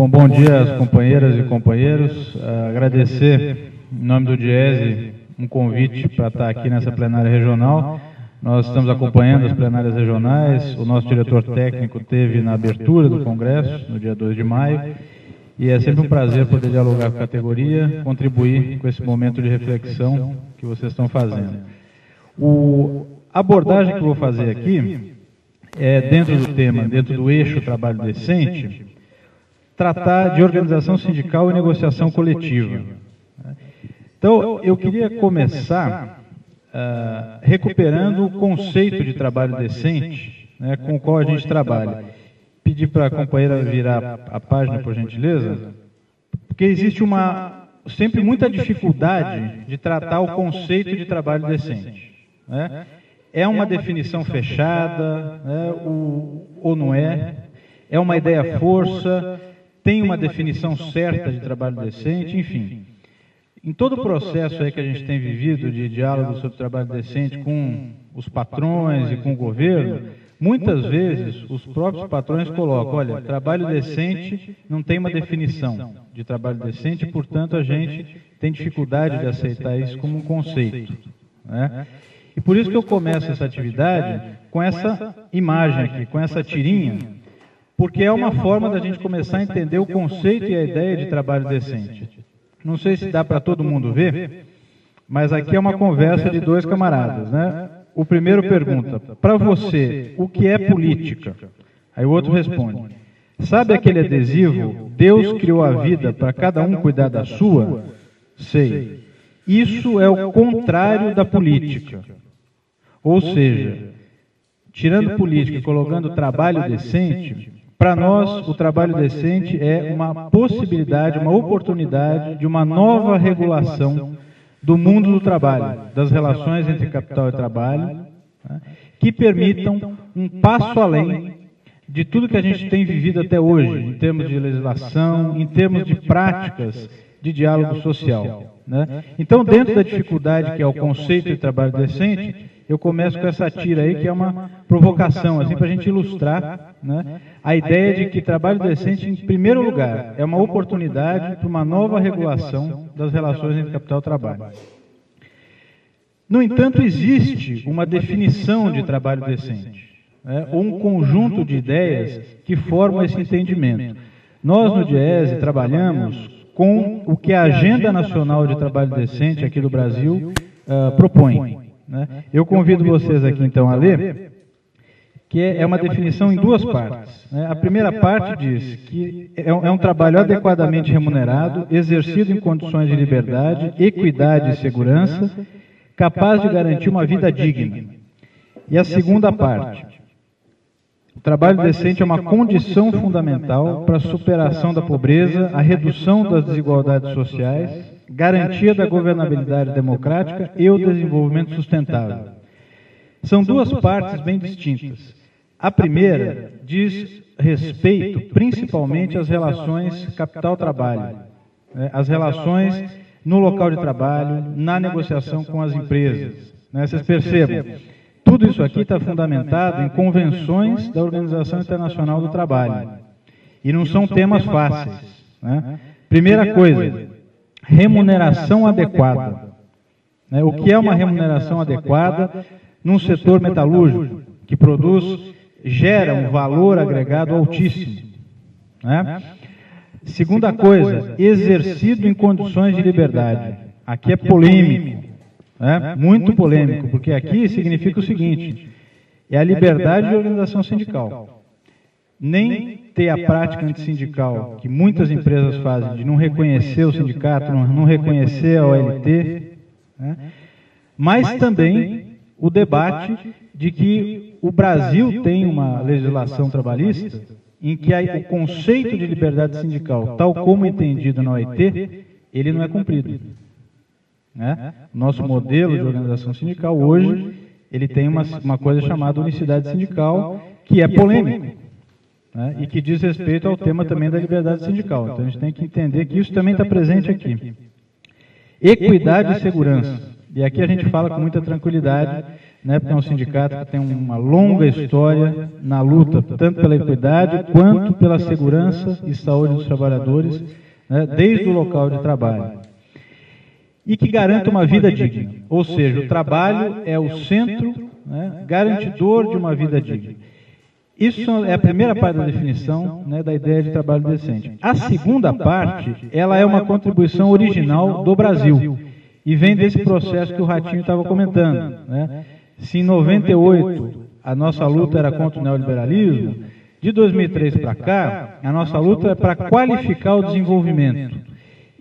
Bom dia às companheiras e companheiros. Agradecer, em nome do Diese, um convite para estar aqui nessa plenária regional. Nós estamos acompanhando as plenárias regionais, o nosso diretor técnico teve na abertura do Congresso, no dia 2 de maio, e é sempre um prazer poder dialogar com a categoria, contribuir com esse momento de reflexão que vocês estão fazendo. A abordagem que eu vou fazer aqui é, dentro do tema, dentro do eixo trabalho decente, tratar de organização sindical e negociação coletiva. Então, eu queria começar recuperando o conceito de trabalho decente, né, com o qual a gente trabalha. Pedir para a companheira virar a página, por gentileza, porque existe sempre muita dificuldade de tratar o conceito de trabalho decente. Né? É uma definição fechada, né, ou não é? É uma ideia força? Tem uma definição certa de trabalho decente? Enfim, em todo o processo aí que a gente tem vivido de diálogo sobre trabalho decente com os patrões e com o governo, muitas vezes os próprios patrões colocam, olha, trabalho decente não tem uma definição de trabalho decente, e, portanto, a gente tem dificuldade de aceitar isso como um conceito. Né? E por isso que eu começo essa atividade com essa imagem aqui, com essa tirinha, porque é uma forma da gente começar a entender o conceito e a ideia de trabalho decente. Não sei se dá para todo mundo ver, mas aqui é uma conversa de dois camaradas, né? O primeiro pergunta, para você, o que é política? Aí o outro responde, sabe aquele adesivo, Deus criou a vida para cada um cuidar da sua? Sei. Isso é o contrário da política. Ou seja, tirando política e colocando trabalho decente, para nós o trabalho decente é uma possibilidade, uma oportunidade de uma nova regulação do mundo do trabalho, das relações entre capital e trabalho, né, que permitam um passo além de tudo que a gente tem vivido até hoje, em termos de legislação, em termos de práticas de diálogo social. Né? Então, dentro da dificuldade que é o conceito de trabalho decente, eu começo com essa tira aí, que é uma provocação, assim, para a gente ilustrar, né, a ideia de que trabalho decente, em primeiro lugar, é uma oportunidade para uma nova regulação das relações entre capital e trabalho. No entanto, existe uma definição de trabalho decente, né, ou um conjunto de ideias que formam esse entendimento. Nós, no Diese, trabalhamos com o que a Agenda Nacional de Trabalho Decente aqui do Brasil propõe. Né? Eu convido vocês aqui, então, a ler, que é uma definição em duas partes. Né? A primeira parte diz que é um trabalho adequadamente remunerado, exercido em condições de liberdade, equidade e segurança, capaz de garantir uma vida digna. E a segunda parte, o trabalho decente é uma condição fundamental para a superação da pobreza, a redução das desigualdades sociais, garantia da governabilidade democrática e o desenvolvimento sustentável. São duas partes bem distintas. A primeira diz respeito principalmente às relações capital-trabalho, né, as relações no local de trabalho, na negociação com as empresas. Né, vocês percebam, tudo isso aqui está fundamentado em convenções da Organização Internacional do Trabalho. E não são temas fáceis. Né? Primeira coisa, remuneração adequada. Né? O que é uma remuneração adequada num setor metalúrgico que gera um valor agregado altíssimo. Né? Segunda coisa, exercido em condições de liberdade. Aqui é polêmico, né? Muito polêmico, porque aqui significa o seguinte, é a liberdade de organização sindical. Nem ter a prática antissindical que muitas empresas fazem, de não reconhecer o sindicato, não reconhecer a OLT, né? Mas também o debate de que o Brasil tem uma legislação trabalhista em que o conceito de liberdade sindical, tal como entendido na OIT, ele não é cumprido. Né? Nosso modelo de organização sindical hoje, ele tem uma coisa chamada unicidade sindical, que é polêmico. Né, e que diz respeito ao tema também da liberdade sindical. Então, a gente tem que entender que isso também está presente aqui. Equidade e segurança. E aqui a gente fala com muita tranquilidade, né, porque é um sindicato que tem uma longa história na luta, tanto pela equidade quanto pela segurança e saúde dos trabalhadores, né, desde o local de trabalho. E que garanta uma vida digna, ou seja, o trabalho é o centro, né, garantidor de uma vida digna. Isso é a primeira parte da definição, né, da ideia de trabalho decente. A segunda parte, ela é uma contribuição original do Brasil, e vem desse processo que o Ratinho estava comentando, né? Se em 98 a nossa luta era contra o neoliberalismo, de 2003 para cá, a nossa luta é para qualificar o desenvolvimento.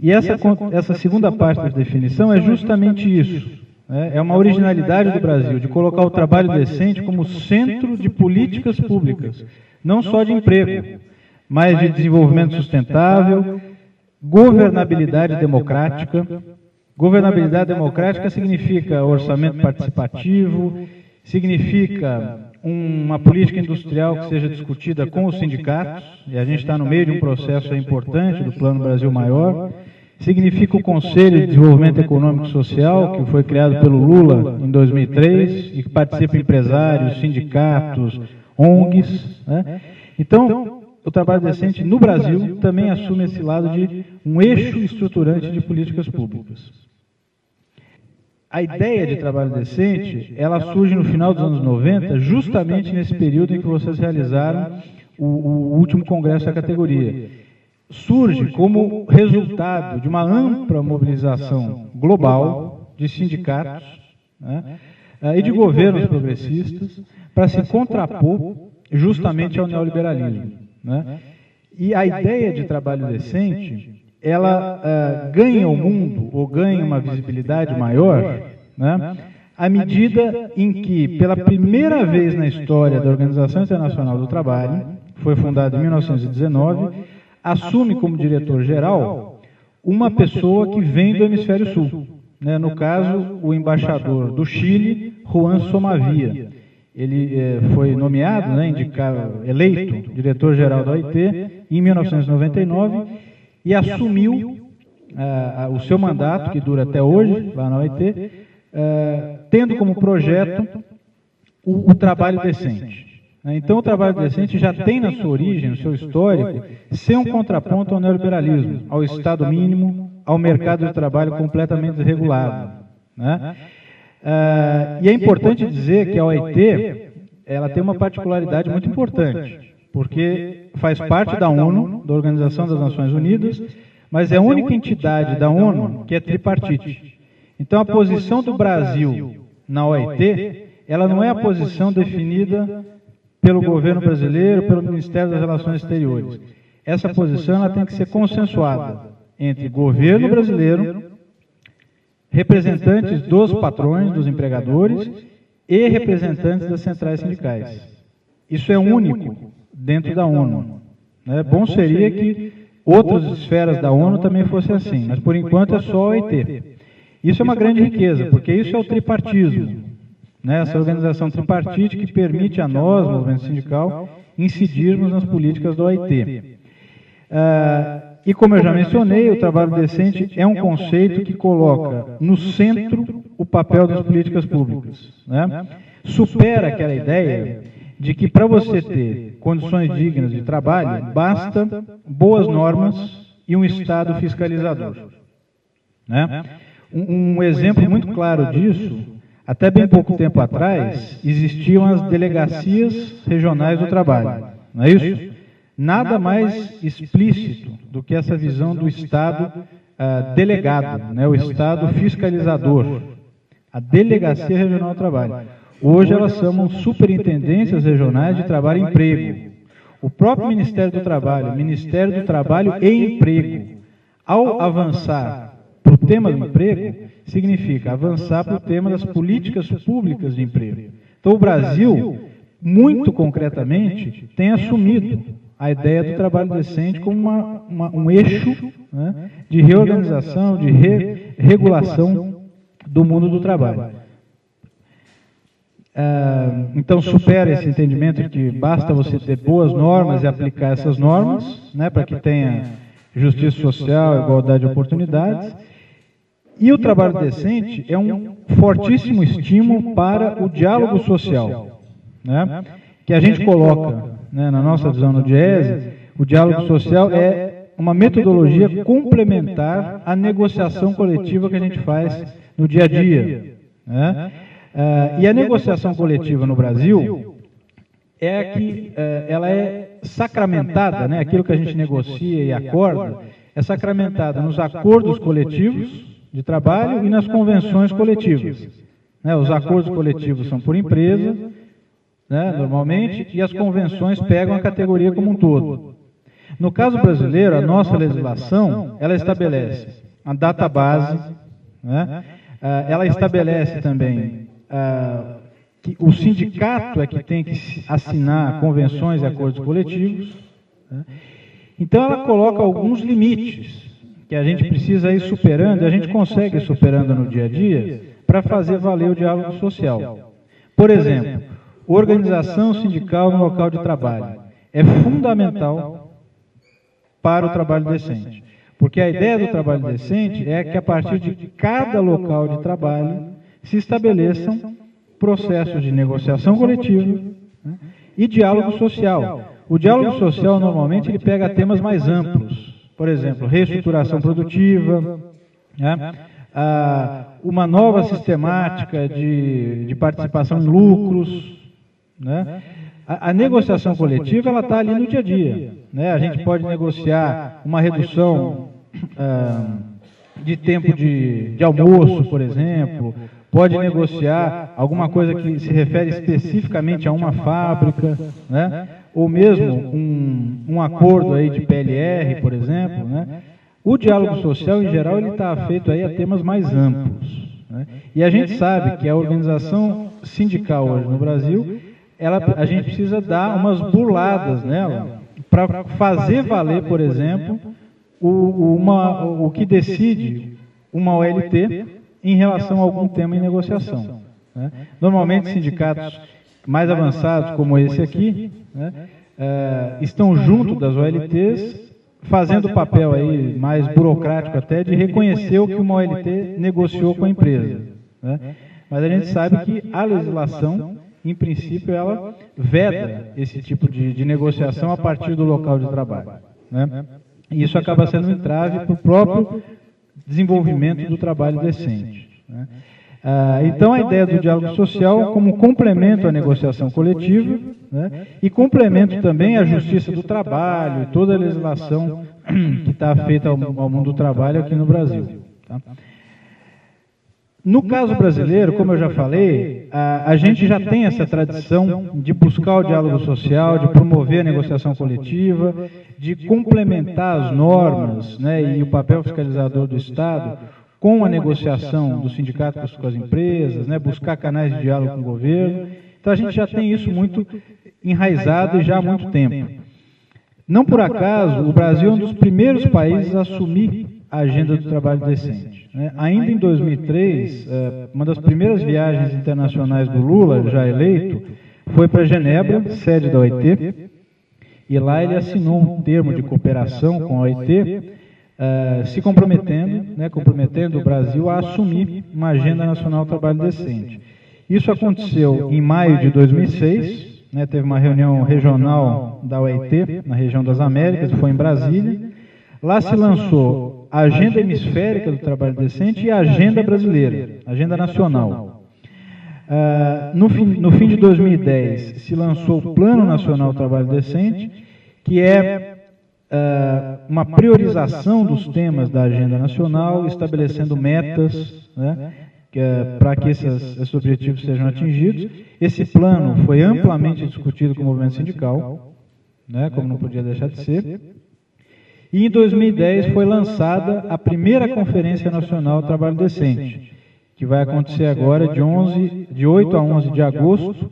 E essa segunda parte da definição é justamente isso. Né? É uma originalidade do Brasil, de colocar o trabalho decente como centro de políticas públicas, não só de emprego, mas de desenvolvimento sustentável, governabilidade democrática. Governabilidade democrática significa orçamento participativo, significa uma política industrial que seja discutida com os sindicatos, e a gente está no meio de um processo importante do Plano Brasil Maior, significa o Conselho de Desenvolvimento Econômico e Social, que foi criado pelo Lula em 2003, e que participa empresários, sindicatos, ONGs, né? Então, o trabalho decente no Brasil também assume esse lado de um eixo estruturante de políticas públicas. A ideia de trabalho decente, ela surge no final dos anos 90, justamente nesse período em que vocês realizaram o último congresso da categoria. Surge como resultado de uma ampla mobilização global de sindicatos, né, e de governos progressistas para se contrapor justamente ao neoliberalismo. Né? E a ideia de trabalho decente, ela ganha o mundo, ou ganha uma visibilidade maior, né, à medida em que, pela primeira vez na história da Organização Internacional do Trabalho, foi fundada em 1919, assume como diretor-geral uma pessoa que vem do Hemisfério Sul. Né, no caso, o embaixador do Chile, Juan Somavia. Ele foi nomeado, né, eleito diretor-geral da OIT em 1999 e assumiu o seu mandato, que dura até hoje, lá na OIT, tendo como projeto o trabalho decente. Então, o trabalho decente já tem na sua origem, no seu histórico, ser um contraponto ao neoliberalismo, ao Estado mínimo, ao mercado de trabalho completamente desregulado. Né? E é importante dizer que a OIT, ela tem uma particularidade muito importante, porque faz parte da ONU, da Organização das Nações Unidas, mas é a única entidade da ONU que é tripartite. Então, a posição do Brasil na OIT, ela não é a posição definida pelo governo brasileiro, pelo Ministério das Relações Exteriores. Essa posição ela tem que ser consensuada entre governo brasileiro, representantes dos patrões, dos empregadores e representantes das centrais sindicais. Isso é único dentro da ONU. Né? Bom seria que outras esferas da ONU também fossem assim, mas por enquanto é só a OIT. Isso é uma grande riqueza, porque isso é o tripartismo. Né? Essa organização tripartite que permite a nós, movimento sindical, incidirmos nas políticas da OIT. E como eu já mencionei, o trabalho decente é um conceito que coloca no centro o papel das políticas públicas. Né? Supera aquela ideia de que para você ter condições dignas de trabalho, basta boas normas e um Estado fiscalizador. Né? Um exemplo muito claro disso, até bem pouco tempo atrás, existiam as delegacias regionais do trabalho. Não é isso? Nada mais explícito do que essa visão do Estado delegado, né, o Estado fiscalizador, a Delegacia Regional do Trabalho. Hoje elas são superintendências regionais de trabalho e emprego. O próprio Ministério do Trabalho, Ministério do Trabalho e Emprego, ao avançar para o tema do emprego, significa avançar para o tema das políticas públicas de emprego. Então o Brasil, muito concretamente, tem assumido a ideia do trabalho decente como um eixo, né, de reorganização, de regulação do mundo do trabalho. Então, supera esse entendimento de que basta você ter boas normas e aplicar essas normas, né, para que tenha justiça social, igualdade de oportunidades, E o trabalho decente é um fortíssimo estímulo para o diálogo social, né? Que a gente coloca, né, na nossa visão no DIEESE, o diálogo social é uma metodologia complementar à negociação coletiva que a gente faz no dia a dia, né? E a negociação coletiva no Brasil é que ela é sacramentada, né? Aquilo que a gente negocia e acorda é sacramentada nos acordos coletivos de trabalho e nas convenções coletivas, né? Os acordos coletivos são por empresa, né, normalmente, e as convenções pegam a categoria como um todo. No caso brasileiro, a nossa legislação, ela estabelece a database, né? Ela estabelece também que o sindicato é que tem que assinar convenções e acordos coletivos, né? Então ela coloca alguns limites que a gente precisa ir superando, e a gente consegue ir superando no dia a dia, para fazer valer o diálogo social. Por exemplo, organização sindical no local de trabalho é fundamental para o trabalho decente. Porque a ideia do trabalho decente é que a partir de cada local de trabalho se estabeleçam processos de negociação coletiva, né, e diálogo social. O diálogo social, normalmente, ele pega temas mais amplos. Por exemplo, reestruturação produtiva, né, uma nova sistemática de participação em lucros, né? A negociação coletiva ela está ali no dia a dia, né? A gente pode negociar uma redução de tempo de almoço, por exemplo, pode negociar alguma coisa que se refere especificamente a uma fábrica, né? Ou mesmo um acordo aí de PLR, por exemplo, né? O diálogo social, em geral, ele está feito aí a temas mais amplos, né? E a gente sabe que a organização sindical hoje no Brasil, a gente precisa dar umas burladas nela para fazer valer, por exemplo, o que decide uma OLT em relação a algum tema em negociação, né? Normalmente, sindicatos mais avançados, como esse aqui, né, estão junto das OLTs, fazendo o papel aí mais burocrático até de reconhecer o que uma OLT negociou com a empresa, né? Mas a gente sabe que a legislação, em princípio, ela veda esse tipo de negociação a partir do local de trabalho, né? E isso acaba sendo um entrave para o próprio desenvolvimento do trabalho decente, né? Então, a ideia do diálogo social como complemento à negociação coletiva, né, e complemento também à justiça do trabalho e toda a legislação que está feita ao mundo do trabalho aqui no Brasil, tá? No caso brasileiro, como eu já falei, a gente já tem essa tradição de buscar o diálogo social, de promover a negociação coletiva, de complementar as normas, né, e o papel fiscalizador do Estado com a negociação do sindicato com as empresas, né, buscar canais de diálogo com o governo. Então a gente já tem isso muito enraizado e já há muito tempo. Não por acaso, o Brasil é um dos primeiros países a assumir a agenda do trabalho decente, né? Ainda em 2003, uma das primeiras viagens internacionais do Lula, já eleito, foi para Genebra, sede da OIT, e lá ele assinou um termo de cooperação com a OIT, se comprometendo, né, comprometendo o Brasil a assumir uma agenda nacional do trabalho decente. Isso aconteceu em maio de 2006, né, teve uma reunião regional da OIT, na região das Américas, foi em Brasília. Lá se lançou a Agenda Hemisférica do Trabalho Decente e a Agenda Brasileira, a Agenda Nacional. No fim de 2010, se lançou o Plano Nacional do Trabalho Decente, que é uma priorização dos temas da agenda nacional, estabelecendo metas, né, para que esses objetivos sejam atingidos. Esse plano foi amplamente discutido com o movimento sindical, né, como não podia deixar de ser. E em 2010 foi lançada a primeira Conferência Nacional do Trabalho Decente, que vai acontecer agora de 8 a 11 de agosto,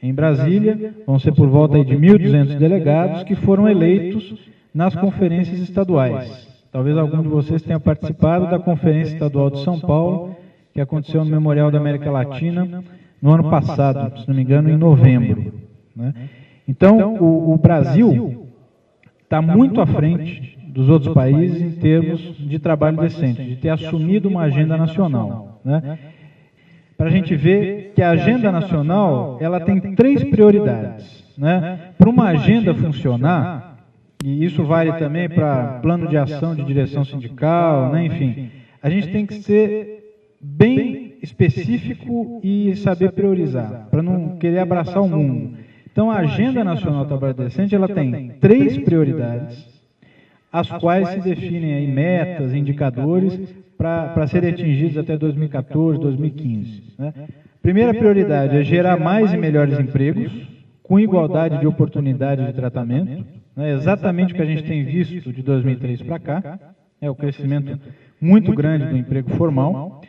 em Brasília. Vão ser por volta aí de 1.200 delegados que foram eleitos nas conferências estaduais. Talvez algum de vocês tenha participado da Conferência Estadual de São Paulo, que aconteceu no Memorial da América Latina no ano passado, se não me engano, em novembro, né? Então, o Brasil está muito à frente dos outros países em termos de trabalho decente, de ter assumido uma agenda nacional, né? Para a gente ver que a agenda nacional ela tem 3 prioridades, né? Para uma agenda funcionar, e isso vale também para plano de ação de direção sindical, né? Enfim, a gente tem que ser bem específico e saber priorizar, para não querer abraçar o mundo. Então, a Agenda Nacional do Trabalho Decente ela tem 3 prioridades, as quais se definem aí metas, indicadores, para serem atingidos até 2014, 2015. Né? Primeira prioridade é gerar mais e melhores empregos, com igualdade de oportunidade de tratamento, né? Exatamente o que a gente tem visto de 2003 para cá, é o crescimento muito grande do emprego formal.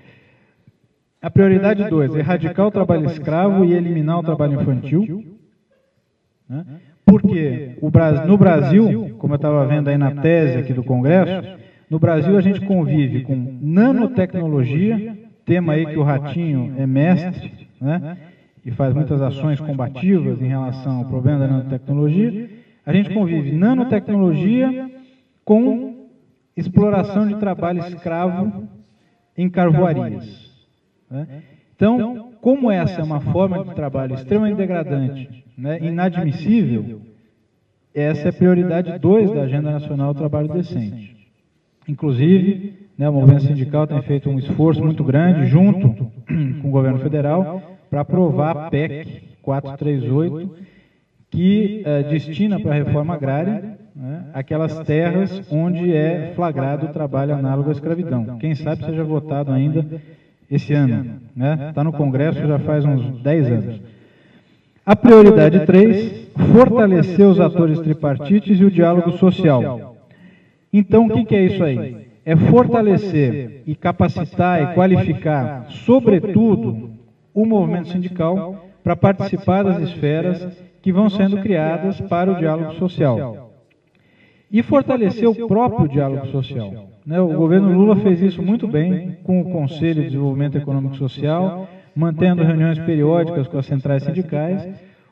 A prioridade 2, erradicar o trabalho escravo e eliminar o trabalho infantil. Né? Porque no Brasil, como eu estava vendo aí na tese aqui do Congresso, no Brasil a gente convive com nanotecnologia, tema aí que o Ratinho é mestre, né? E faz muitas ações combativas em relação ao problema da nanotecnologia. A gente convive nanotecnologia com exploração de trabalho escravo em carvoarias. Né? Então, como essa é uma forma de trabalho extremamente degradante, né, inadmissível, essa é a prioridade 2 da Agenda Nacional do Trabalho Decente. Inclusive, né, o movimento sindical tem feito um esforço muito grande, junto com o governo federal, para aprovar a PEC 438, que destina para a reforma agrária, né, aquelas terras onde é flagrado o trabalho análogo à escravidão. Quem sabe seja votado ainda esse ano. Está no Congresso já faz uns 10 anos. A prioridade 3, fortalecer os atores tripartites e o diálogo social. Então, o que é isso aí? É fortalecer e capacitar e qualificar, sobretudo, o movimento sindical para participar das esferas que vão sendo criadas para o diálogo social. E fortalecer o próprio diálogo social. Né? O governo Lula fez isso muito bem com o Conselho de Desenvolvimento Econômico e Social, mantendo reuniões periódicas com as centrais sindicais.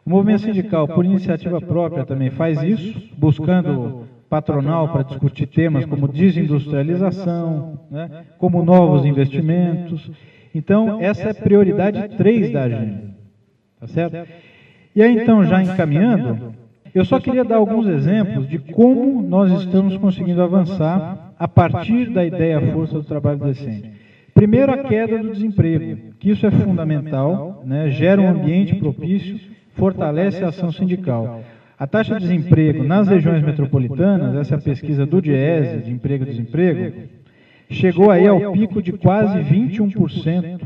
O movimento sindical, por iniciativa própria, também faz isso, buscando patronal para discutir temas como desindustrialização, né? Como novos investimentos. Então, essa é a prioridade 3 da agenda. Tá certo? E aí, então, já encaminhando, eu só queria dar alguns exemplos de como nós estamos conseguindo avançar a partir da ideia força do trabalho decente. Primeiro, a queda do desemprego, que isso é fundamental, né? Gera um ambiente propício, fortalece a ação sindical. A taxa de desemprego nas regiões metropolitanas, essa é a pesquisa do DIESE, de emprego e desemprego, chegou aí ao pico de quase 21%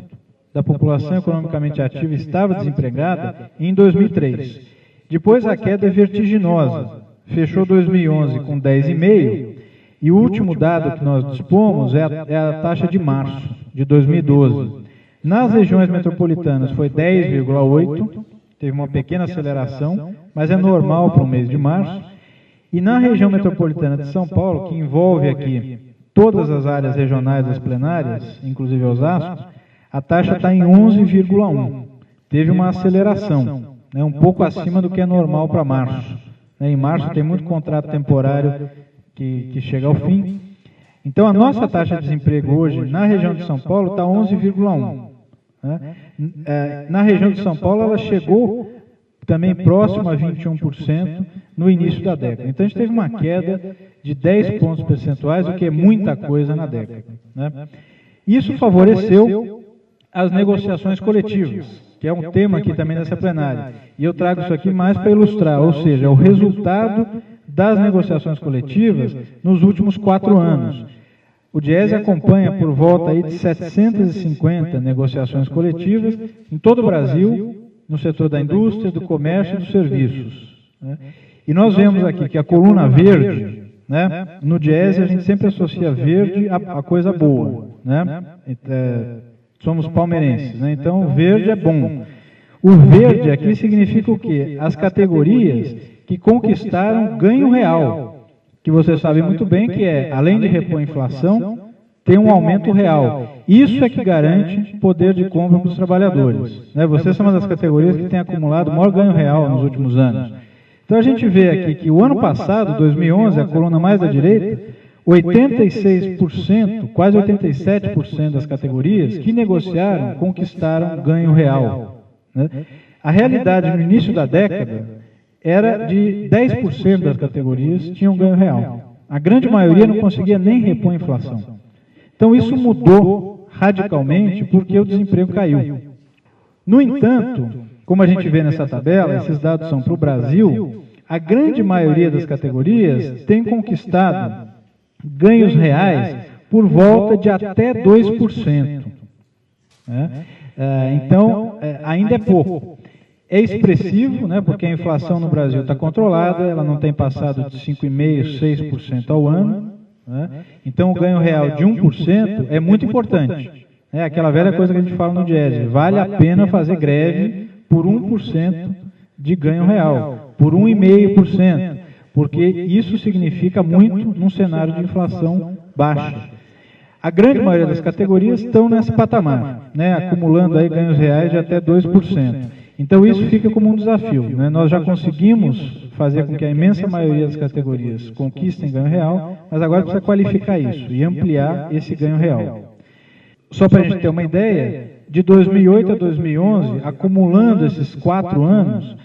da população economicamente ativa estava desempregada em 2003. Depois a queda é vertiginosa, fechou 2011 com 10,5%, e o último dado que nós dispomos é a taxa de março de 2012. Nas regiões metropolitanas foi 10,8%, teve uma pequena aceleração, mas é normal para o mês de março. E na região metropolitana de São Paulo, que envolve aqui todas as áreas regionais das plenárias, inclusive Osasco, a taxa está em 11,1%. Teve uma aceleração, né, um pouco acima do que é normal para março. Em março tem muito contrato temporário que chega ao fim. Então, a nossa taxa de desemprego hoje, na região de São Paulo, está 11,1%. Né? Na região de São Paulo, ela chegou também próximo a 21% no início da década. Então, a gente teve uma queda de 10 pontos percentuais, o que é muita coisa na década. Né? Isso favoreceu as negociações coletivas, que é um tema aqui também nessa plenária. E eu trago isso aqui mais para ilustrar, ou seja, o resultado das negociações coletivas nos últimos 4 anos. O DIESE acompanha por volta aí de 750 negociações coletivas em todo o Brasil, no setor da indústria, do comércio e dos serviços. Né? E nós vemos aqui que a coluna verde, né, no DIESE a gente sempre associa verde a coisa boa. Né? Somos palmeirenses, né? Então verde é bom. O verde aqui significa o quê? As categorias que conquistaram ganho real, que você sabe muito bem que é, além de repor a inflação, tem um aumento real. Isso é que garante poder de compra para os trabalhadores. Né? Vocês são uma das categorias que tem acumulado o maior ganho real nos últimos anos. Então a gente vê aqui que o ano passado, 2011, a coluna mais da direita, 86%, quase 87% das categorias que negociaram conquistaram ganho real, né? A realidade no início da década era de 10% das categorias tinham ganho real. A grande maioria não conseguia nem repor a inflação. Então isso mudou radicalmente porque o desemprego caiu. No entanto, como a gente vê nessa tabela, esses dados são para o Brasil, a grande maioria das categorias tem conquistado ganhos reais por volta de até 2%. Né? Então, ainda é pouco. É expressivo, né, porque a inflação no Brasil está controlada, ela não tem passado de 5,5%, 6% ao ano. Né? Então, o ganho real de 1% é muito importante. É aquela velha coisa que a gente fala no Diese, vale a pena fazer greve por 1% de ganho real, por 1,5%, porque isso significa muito num cenário de inflação baixa. A grande maioria das categorias estão nesse patamar, né, acumulando aí ganhos reais de até 2%. Então isso fica como um desafio, né? Nós já conseguimos fazer com que a imensa maioria das categorias conquistem ganho real, mas agora precisa qualificar isso e ampliar esse ganho real. Só para a gente ter uma ideia, de 2008 a 2011, acumulando esses 4 anos,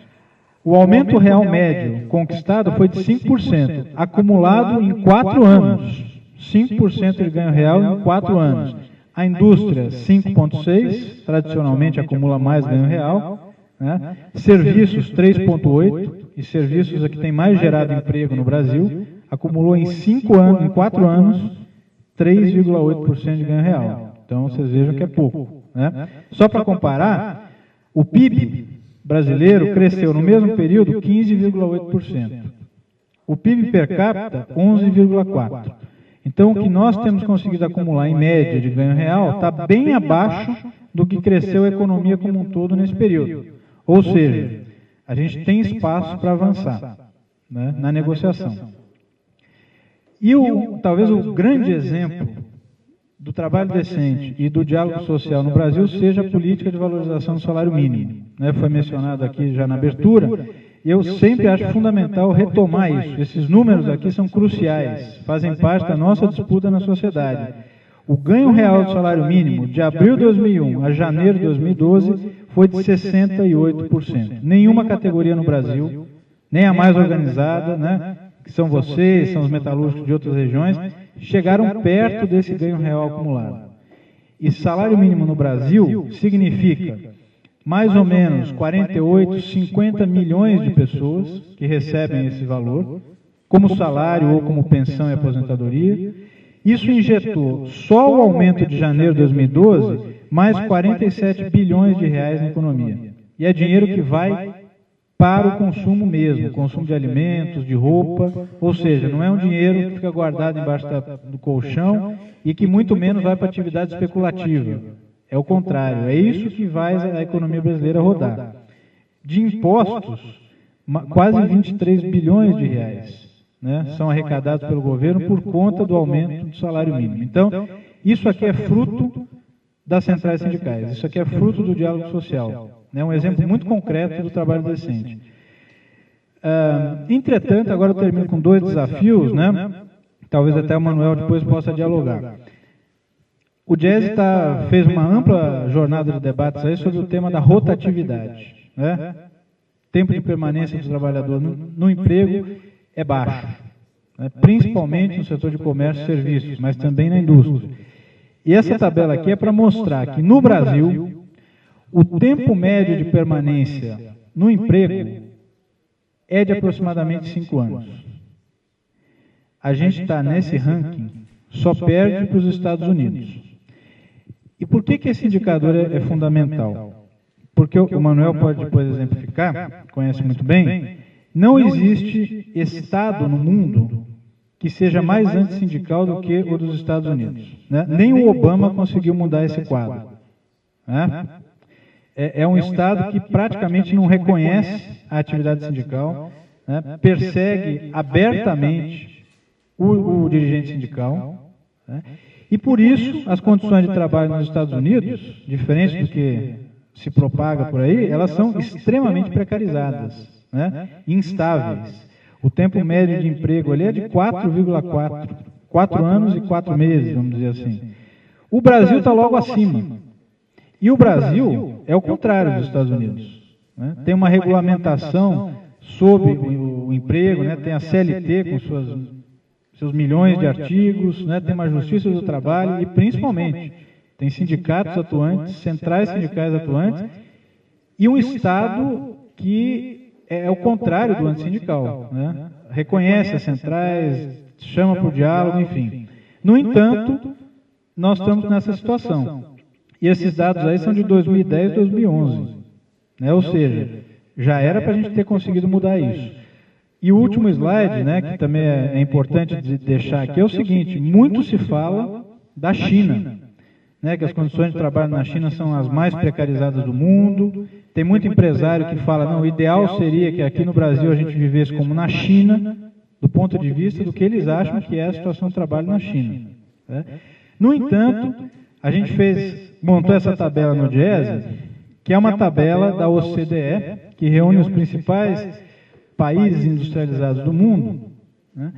o aumento real médio conquistado foi de 5%, acumulado em 4 anos. 5% de ganho real em 4 anos. A indústria, 5,6%, tradicionalmente acumula mais ganho real. Né? Serviços, 3,8%, e serviços aqui tem mais gerado emprego no Brasil, acumulou em 4 anos, 3,8% de ganho real. Então, vocês vejam que é pouco. Né? Só para comparar, o PIB brasileiro cresceu no mesmo período 15,8%. O PIB per capita, 11,4%. Então, o que nós temos conseguido acumular em média de ganho real está bem abaixo do que cresceu a economia como um todo nesse período. Ou seja, a gente tem espaço para avançar, né, na negociação. E talvez o grande exemplo do trabalho decente e do diálogo social no Brasil seja a política de valorização do salário mínimo. Né, foi mencionado aqui já na abertura. Eu sempre acho fundamental retomar isso. Esses números aqui são cruciais, fazem parte da nossa disputa na sociedade. O ganho real do salário mínimo de abril de 2001 a janeiro de 2012 foi de 68%. Nenhuma categoria no Brasil, nem a mais organizada, né, que são vocês, são os metalúrgicos de outras regiões, chegaram perto desse ganho real acumulado. E salário mínimo no Brasil significa mais ou menos 48, 50 milhões de pessoas que recebem esse valor, como salário ou como pensão e aposentadoria. Isso injetou, só o aumento de janeiro de 2012, mais 47 bilhões de reais na economia. E é dinheiro que vai para o consumo mesmo, consumo de alimentos, de roupa, ou seja, não é um dinheiro que fica guardado embaixo do colchão e que muito menos vai para atividade especulativa. É o contrário, é isso que faz a economia brasileira rodar. De impostos, quase 23 bilhões de reais, né, são arrecadados pelo governo por conta do aumento do salário mínimo. Então, isso aqui é fruto das centrais sindicais, isso aqui é fruto do diálogo social. É um exemplo muito concreto do trabalho decente. Entretanto, agora eu termino com 2 desafios, né, talvez até o Manuel depois possa dialogar. O Diese fez uma ampla jornada de debates aí sobre o tema da rotatividade. Né? Tempo de permanência do trabalhador no emprego é baixo, né? Principalmente no setor de comércio e serviços, mas também na indústria. E essa tabela aqui é para mostrar que no Brasil, o tempo médio de permanência no emprego é de aproximadamente 5 anos. A gente está nesse ranking, só perde para os Estados Unidos. E por que esse indicador é fundamental? Porque o Manuel pode depois exemplificar, conhece muito bem, não existe estado no mundo que seja mais antissindical do que o dos Estados Unidos. Né? Nem o Obama conseguiu mudar esse quadro. Né? É um estado que praticamente não reconhece a atividade sindical, né? Persegue abertamente o dirigente sindical, né? E por isso, as condições de trabalho nos Estados Unidos, diferente do que se propaga por aí, elas são extremamente precarizadas, né? Instáveis. O tempo médio de emprego ali é de 4,4 4 anos e 4 meses, vamos dizer assim. O Brasil está logo acima. E o Brasil é o contrário dos Estados Unidos, né? Tem uma regulamentação sobre o emprego, né? Tem a CLT com seus milhões de artigos, né? Tem uma justiça do trabalho e, principalmente, tem sindicatos atuantes, centrais sindicais atuantes e um Estado que é o contrário do antissindical, né? Reconhece as centrais, chama para o diálogo, enfim. No entanto, nós estamos nessa situação. E esses dados aí são de 2010 e 2011. Né? Ou seja, já era para a gente ter conseguido mudar isso. E o último slide, né, que também é importante deixar aqui, é o seguinte: muito se fala da China, né, que as condições de trabalho na China são as mais precarizadas do mundo. Tem muito empresário que fala, não, o ideal seria que aqui no Brasil a gente vivesse como na China, do ponto de vista do que eles acham que é a situação do trabalho na China. Né? No entanto, a gente montou essa tabela no Diese, que é uma tabela da OCDE, que reúne os principais países industrializados do mundo, né,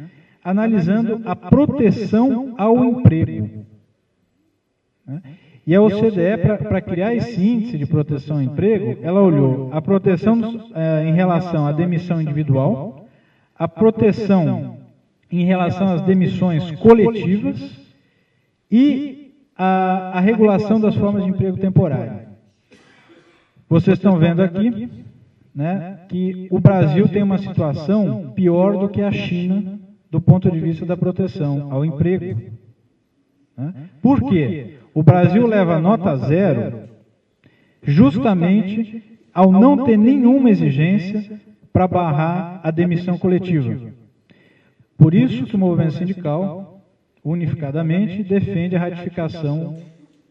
analisando a proteção ao emprego. Né? E a OCDE, para criar esse índice de proteção ao emprego, ela olhou a proteção em relação à demissão individual, a proteção em relação às demissões coletivas e a regulação das formas de emprego temporário. Vocês estão vendo aqui, né, que o Brasil tem uma situação pior do que a China do ponto de vista da proteção ao emprego. Né? Por quê? O Brasil leva nota 0 justamente ao não ter nenhuma exigência para barrar a demissão coletiva. Por isso que o movimento sindical, unificadamente, defende a ratificação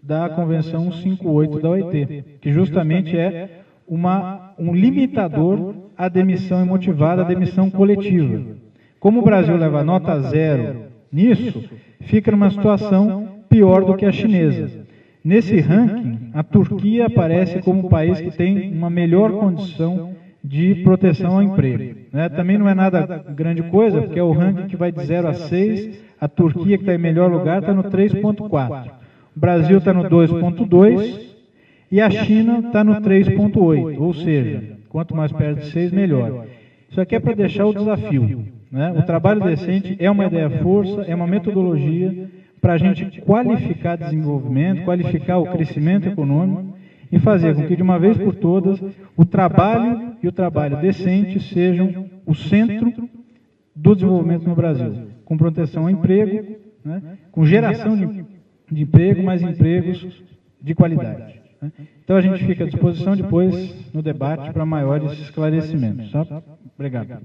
da Convenção 158 da OIT, que justamente é um limitador à demissão imotivada, à demissão coletiva. Como o Brasil leva nota 0 nisso, fica numa situação pior do que a chinesa. Nesse ranking, a Turquia aparece como o país que tem uma melhor condição de proteção ao emprego. Né? Também não é nada grande coisa, porque é o ranking que vai de 0 a 6, a Turquia, que está em melhor lugar, está no 3,4. O Brasil está no 2,2 e a China está no 3,8, ou seja, quanto mais perto de 6, melhor. Isso aqui é para deixar o desafio. Né? O trabalho decente é uma ideia-força, é uma metodologia para a gente qualificar desenvolvimento, qualificar o crescimento econômico e fazer com que, de uma vez por todas, o trabalho e o trabalho decente sejam o centro do desenvolvimento no Brasil, com proteção ao emprego, né? Com geração de emprego, mas empregos de qualidade. Né? Então, a gente fica à disposição depois, no debate, para maiores esclarecimentos. Tá? Obrigado.